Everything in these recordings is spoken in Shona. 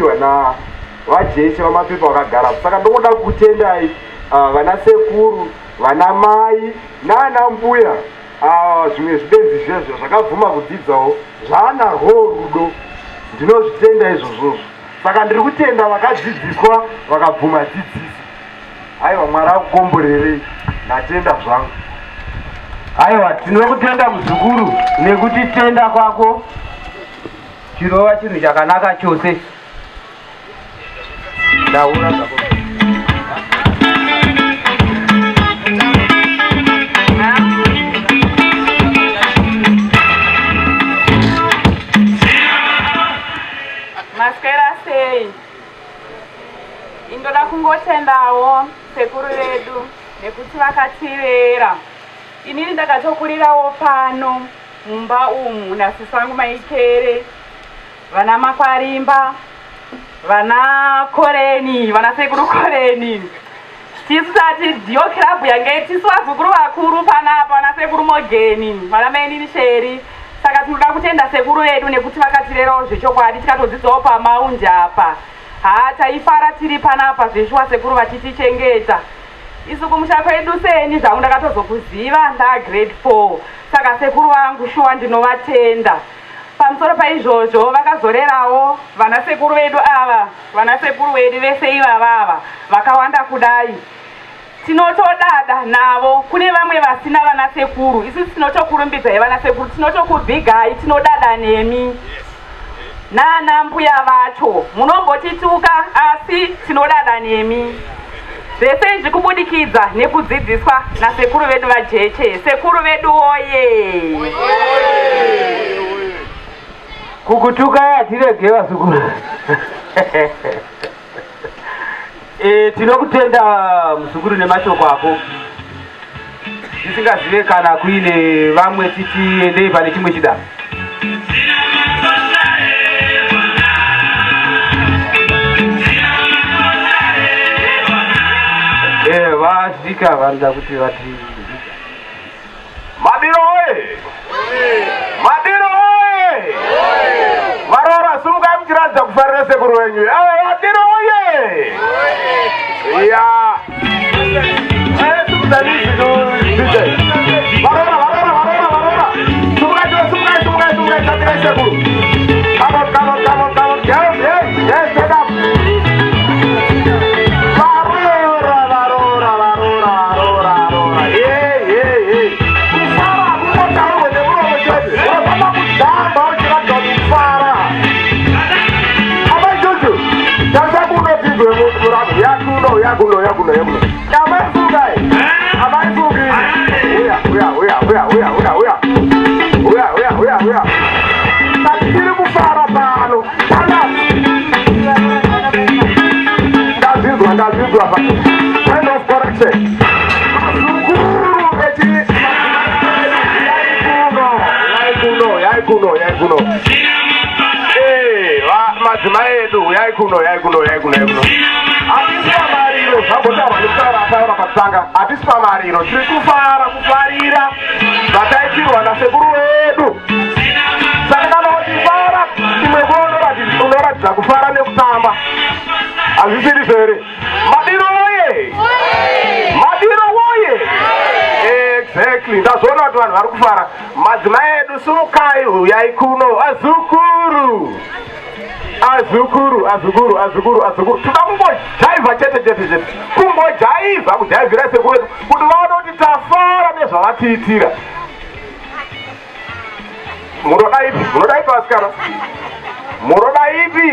vana vajeshi vamapepa vakagara. Saka ndoda kutendai vana sekuru, vana mai nana mbuya, zvimwe zvibenzi zvezvo zvakabvuma kudzidzawo zvaanarwo rudo. Ndinozvitenda izvozvo. Saka ndiri kutenda vakadzidziswa vakabvuma dzidzisi. Aiwa, Mwari akukomborerei. Natenda zvangu. Aiwa, tinokutenda muzukuru nekuti tenda kwako chirova chinhu chakanaka chose. Ndaura zvako. Maswera sei? Indoda kungotendawo sekuru vedu nekuti vakatirera. Inini ndakatokurirawo pano mumba umu nasisi vangu Maikere, vana Makwarimba, vana Koreni, vana sekuru Koreni. Tisu tati ndiyo club yange tisu vazukuru vakuru panapa, vana sekuru Mogeni, vana Maini Sheri. Saka tinoda kutenda sekuru vedu nekuti vakatirerawo zvechokwadi, tikatodzidzawo pamaunji apa. Taifara tiri panapa zveshuwa sekuru vachitichengeta. Isu kumusha kwedu seni zvangu ndakatozokuziva grade 4. Saka sekuru vangu shuwa ndinovatenda. Pamusoro paizvozvo vakazorerawo vana sekuru vedu ava, vana sekuru vedu vese ivava vakawanda kudai. Tinotodada navo. Kune vamwe vasina vana sekuru. Isu tinotokurumbidzai vana sekuru, tinotokubhigai, tinodada nemi. Nana mbuya vacho munombotituka asi tinodada nemi. Zvese izvi kubudikidza nekudzidziswa nasekuru vedu vajeche. Sekuru vedu oye! Kukutuka yatirege vazukuru. Tinokutenda muzukuru nemashoko ako. Tisingazive kana kuine vamwe titiendei pane chimwe chidanho. Vasvika vanoda kuti vati Madiro oye! Madiro oye! Varora sumuka mchiradza kufarira sekuru wenyu. Madiro oye! Iya! Sumudanizi varora! Sumuka chatirai sekuru. Come on. Yes, stand up. Yakuno. Oya. Tatiri kufara pano. Ndazizwa. Kind of correction. Yaikuno. Madzimai edu yaikuno. Hatisi pamariro, tiri kufarira vataitirwa nasekuru vedu. Saka kana uchifara imwe unoratidza kufara nekutamba. Hazvisiri zvere. Madiro oye! Exactly. Ndazviona kuti vanhu vari kufara. Madzimai edu sumukai, uyai kuno. Azukuru. Toda kungojaivha chete. Kujaivhira sekuru vedu kuti vaone kuti tafara nezvavatiitira. Munoda ipi vasikana? Munoda ipi?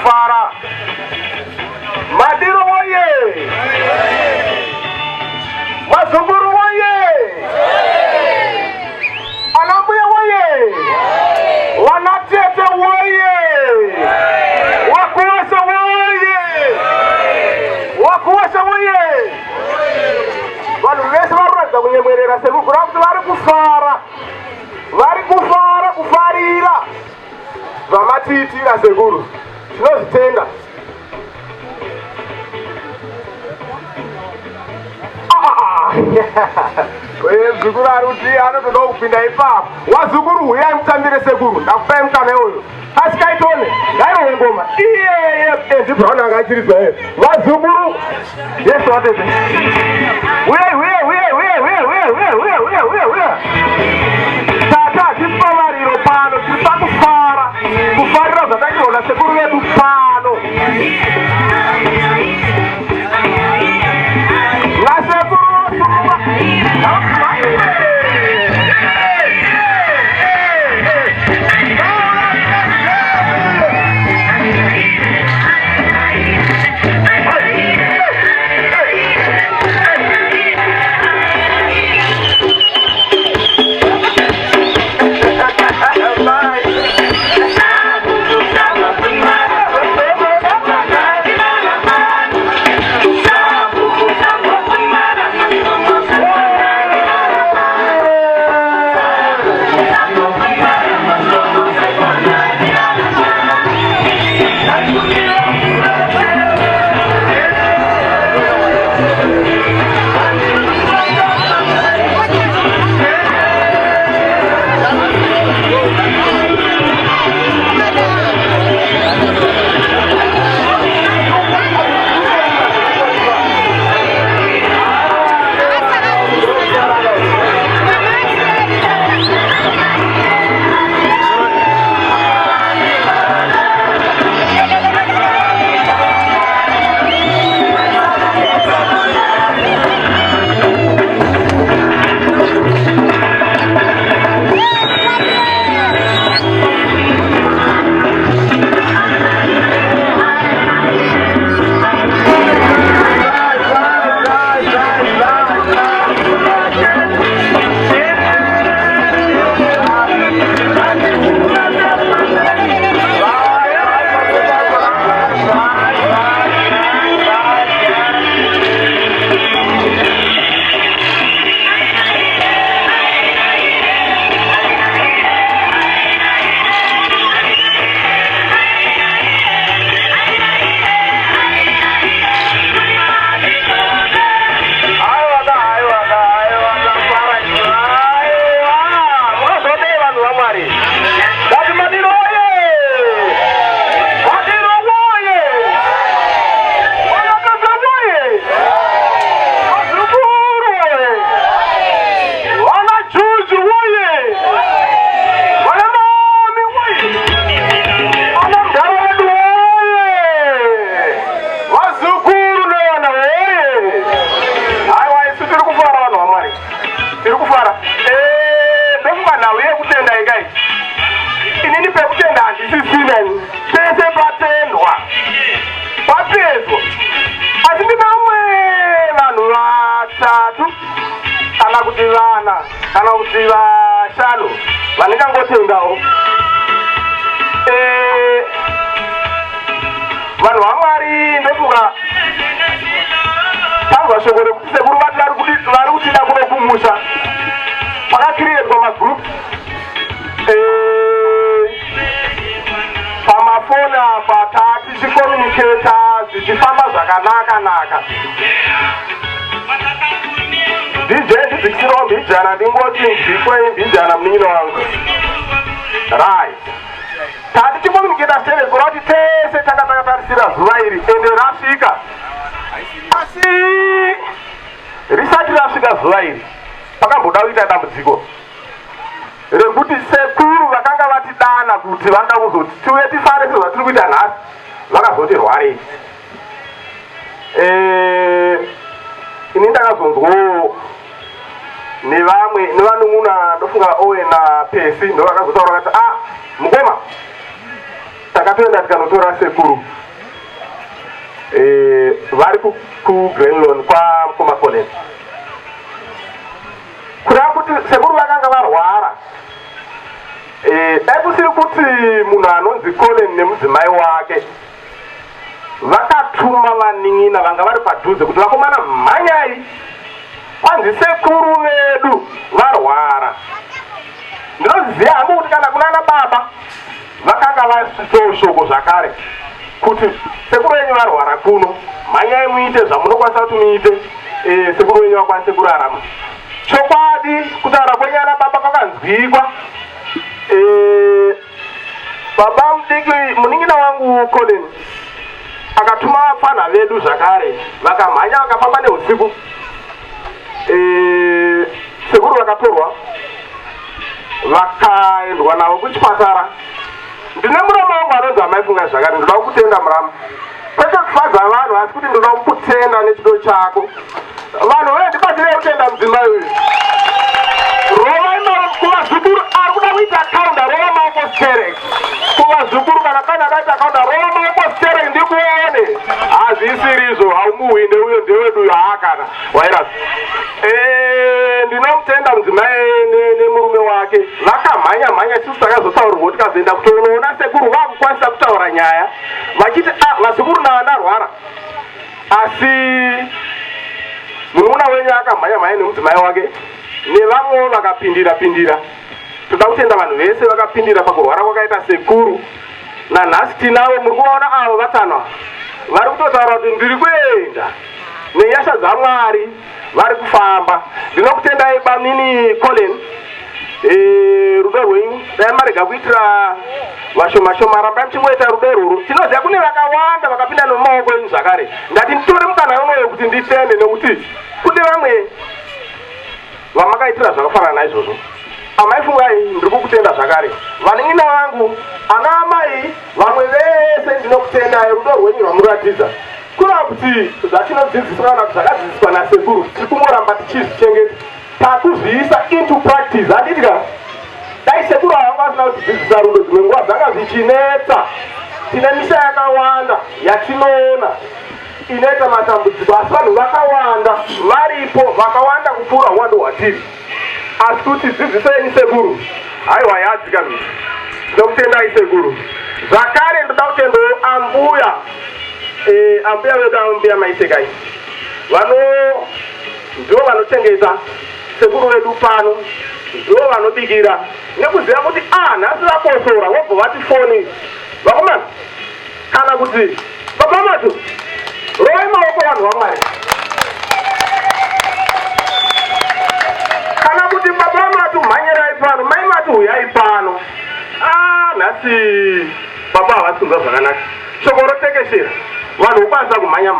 Fara Madiro woye Mazunguru woye Anambuya woye Wanatete woye Wakuwasa woye Wakuwasa woye Wanu wese waruraza kunyemwerera Sekuru kuramutu vari kufara kufarira vamatitira Sekuru tinozvitenda. Zukuru ari kuti anotoda kupinda ipapo. Wazukuru uyai mutambire Sekuru ndakupai mukana iwoyo. Asikaitone ngairowe ngoma iye ndibvaona angachiridzwa here. Vazukuru Yesu watete uyai kana kuti vashanu vanengangotendawo vanhu vaMwari ndofunga tanzwa shoko rekuti sekuru vati vari kutida kunokumusha pakakiriyetwa magroup pamafoni apa tatichikomuniketa zvichifamba zvakanaka DJ ndidzikisirawo mbijana ndingoti ndikwe mbijana munin'ino wangu right tatichikomuniketa sevezora kuti tese takatarisira zuva iri ende rasvika asi risati rasvika zuva iri pakamboda kuita dambudziko rekuti sekuru vakanga vatidana kuti vanga kuzoti tiuye tifare sezvatiri kuita nhasi vakazoti rwarei ini ndakazonzwawo nevamwe nevanun'una ndofunga owe naPesi ndo vakazotaura vakati mukoma takatoenda tikanotora sekuru vari kuGrenlon kwamukoma Colin kuda kuti sekuru vakanga varwara dai kusiri kuti munhu anonzi Colin nemudzimai wake vakatuma vanin'ina vanga vari padhuze kuti vakomana mhanyai kwanzi sekuru vedu varwara ndinoziva hangu kuti kana kunana baba vakanga vasitowo shoko zvakare kuti sekuru venyu varwara kuno mhanyai muite zvamunokwanisa kuti muite sekuru venyu vakwanise kurarama chokwadi kutaura kwenyana baba kwakanzwikwa baba mudiki munin'ina wangu Colin akatuma vapfana vedu zvakare vakamhanya vakafamba neusiku sekuru vakatorwa vakaendwa navo kuchipatara ndine murama wangu anonzi amaifunga zvakare ndoda kukutenda murama kwete kufadza vanhu asi kuti ndoda kukutenda nechido chako vanhu vee ndibatsirei kutenda mudzimai uyu hazvisirizo haumuwi ndewedu yaakana wairasi ndinomutenda mudzimai nemurume wake vakamhanya isusu takazotaurirwa kuti kazoenda kutonoona sekuru vakukwanisa kutaura nyaya vachiti vasekuru navana rwara asi munun'una wenyu akamhanya nemudzimai wake nevamwewo vakapindira toda kutenda vanhu vese vakapindira pakurwara kwakaita sekuru nanhasi tinavo muri kuvaona avo vatanwa vari kutotaura kuti ndiri kuenda nenyasha dzaMwari vari kufamba. Ndinokutendai bamini Colin rudo rwenyu dai marega kuitira vashoma rambai muchingoita rudo rwuru. Tinoziva kune vakawanda vakapinda nomumaoko enyu zvakare. Ndati nditore mukana unoyo kuti nditende nekuti kune vamwe vamakaitira zvakafanana naizvozvo. Amai fungai ndiri kukutenda zvakare. Vaning'ina vangu ana amai vamwe vese ndinokutendai rudo rwenyu rwamuratidza. Kuna kuti zvatinodzidziswa kana zvakadzidziswa nasekuru tiri kungoramba tichizvichengeta takuzviisa into practice. Handitika dai sekuru havanga vasina kutidzidzisa rudo dzimwe nguva dzanga zvichinetsa. Tine misha yakawanda yatinoona inoita matambudziko asi vanhu vakawanda varipo vakawanda kupfuura uwando hwatiri. Asi kuti dzidzisei sekuru haiwa yadzika misi. Ndokutendai sekuru. Zvakare ndoda kutendawo ambuya ambuya vedu ambuya Maisekai ndivo vanochengeta sekuru vedu pano, ndivo vanobikira nekuziva kuti nhasi vakosora vobva vati foni vakomana kana kuti baba matu rovai maoko vanhu vaMwari kana kuti baba matu mhanyerai pano mai matu huyai pano. Nhasi baba havasunza zvakanaka shoko rotekeshera vanhu vokwanisa kumhanya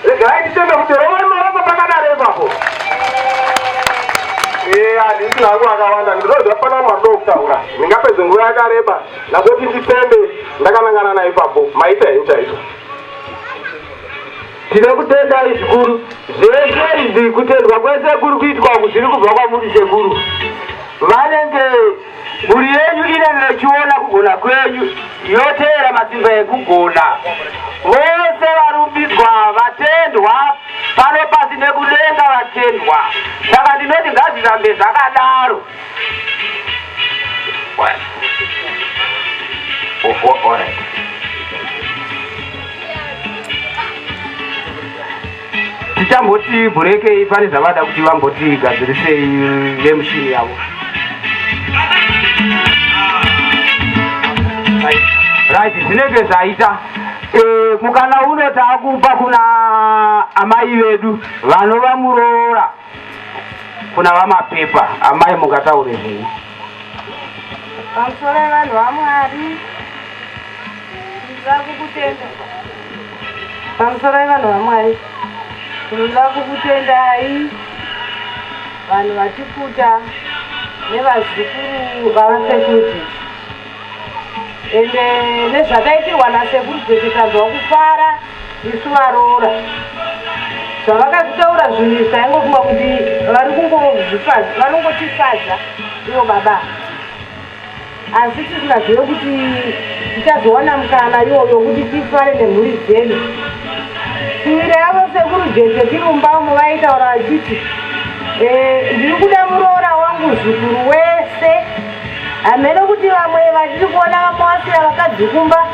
regai titende kuti rovai maoko pakadaro ipapo. Handisi hangu akawanda ndinoziva pana mwadoda kutaura ndingapedze nguva yakareba nakoti nditende ndakanangana naye ipapo maita henyu chaizvo. Tine kutendai zvikuru zveshe izvi kutendwa kwese kuri kuitwa zviri kubva kwamuri sekuru. Vanenge mhuri yenyu inenge ichiona kugona kwenyu yoteera masimba ekugona. Vose varumbidzwa vatendwa pano pasi nekudenga vatendwa. Saka ndinoti ngazvirambe zvakadaro. Alright. Tichamboti bhurekei pane zvavada kuti vambotigadzirisei vemushini yavo. Right, zvinenge zvaita mukana uno taakupa kuna amai vedu vanovamuroora kuna vamapepa. Amai mungataure zvei pamusoro vanhu vaMwari? Ndinoda kukutenda pamusoro vanhu vaMwari. Ndinoda kukutendai vanhu vatikuta nevazukuru vavasekuru ende nezvakaitirwa nasekuru tikazwa kufara isu varoora zvavakazvitaura zvinhu zvaingofunga kuti vari kungozvifadza vanongotifadza ivo baba, asi tisingazive kuti tichazowana mukana iwoyo kuti tifare nemhuri dzenyu. Shuwiro yavo sekuru jeje Kirumba muvaitaura vachiti ndiri kuda muroora wangu zukuru wese. Hamene kuti vamwe vatiri kuona vamawasira vakadzikumba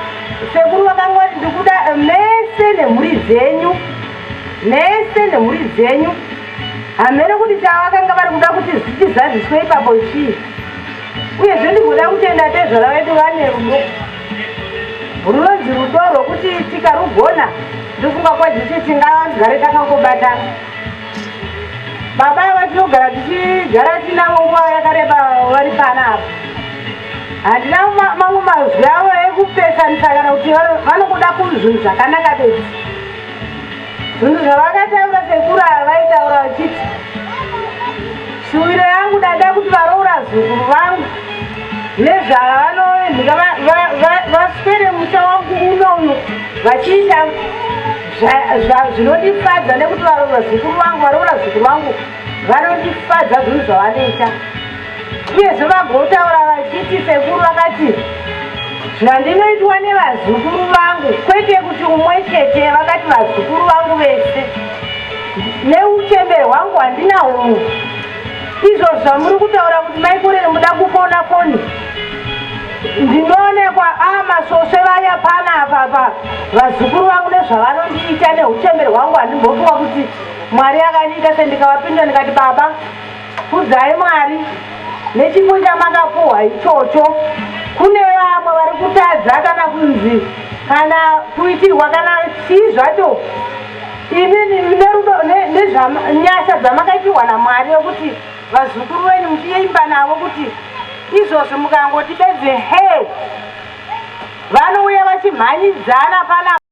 sekuru vakangoti ndiri kuda mese nemhuri dzenyu. Hamene kuti chavakanga vari kuda kuti zvichizadziswe ipapo chii. Uyezve ndikuda kutenda tezvara vedu vane rudo runonzi rudo rwokuti tikarugona ndofunga kwadziti tingagare takangobatana. Baba vatinogara tichigara tinavo nguva yakareba vari pana apa. Handina mamwe mazwi avo ekupesanisa kana kuti vanokuda kuzvinhu zvakanaka bedzi. Zvinhu zvavakataura sekuru vaitaura vachiti shuwiro yangu dada kuti varoora zukuru vangu nezvavanoendika vaswere musha wangu unono vachiita zvinondifadza nekuti varoora zukuru vangu vanondifadza zvinhu zvavanoita. Uyezve vagotaura vachiti sekuru vakati zvandinoitwa nevazukuru vangu, kwete kuti umwe chete, vakati vazukuru vangu vese neuchembere hwangu handinahwo. Izvo zvamuri kutaura kuti maikorere muda kupona poni, ndinoonekwa masosve vaya panapa vazukuru vangu nezvavanondiita neuchembere hwangu. Handimbofunga kuti Mwari akaniita sendikavapinda ndikati baba kudzai Mwari nechipo chamakapuhwa ichocho. Kune vamwe vari kutadza kana kunzi kana kuitirwa kana chii zvacho. Inini nerudo nezvanyasha dzamakaitirwa naMwari yokuti vazukuru venyu muchiimba navo kuti izvozvo mukangoti bedze he vanouya vachimhanyidzana pana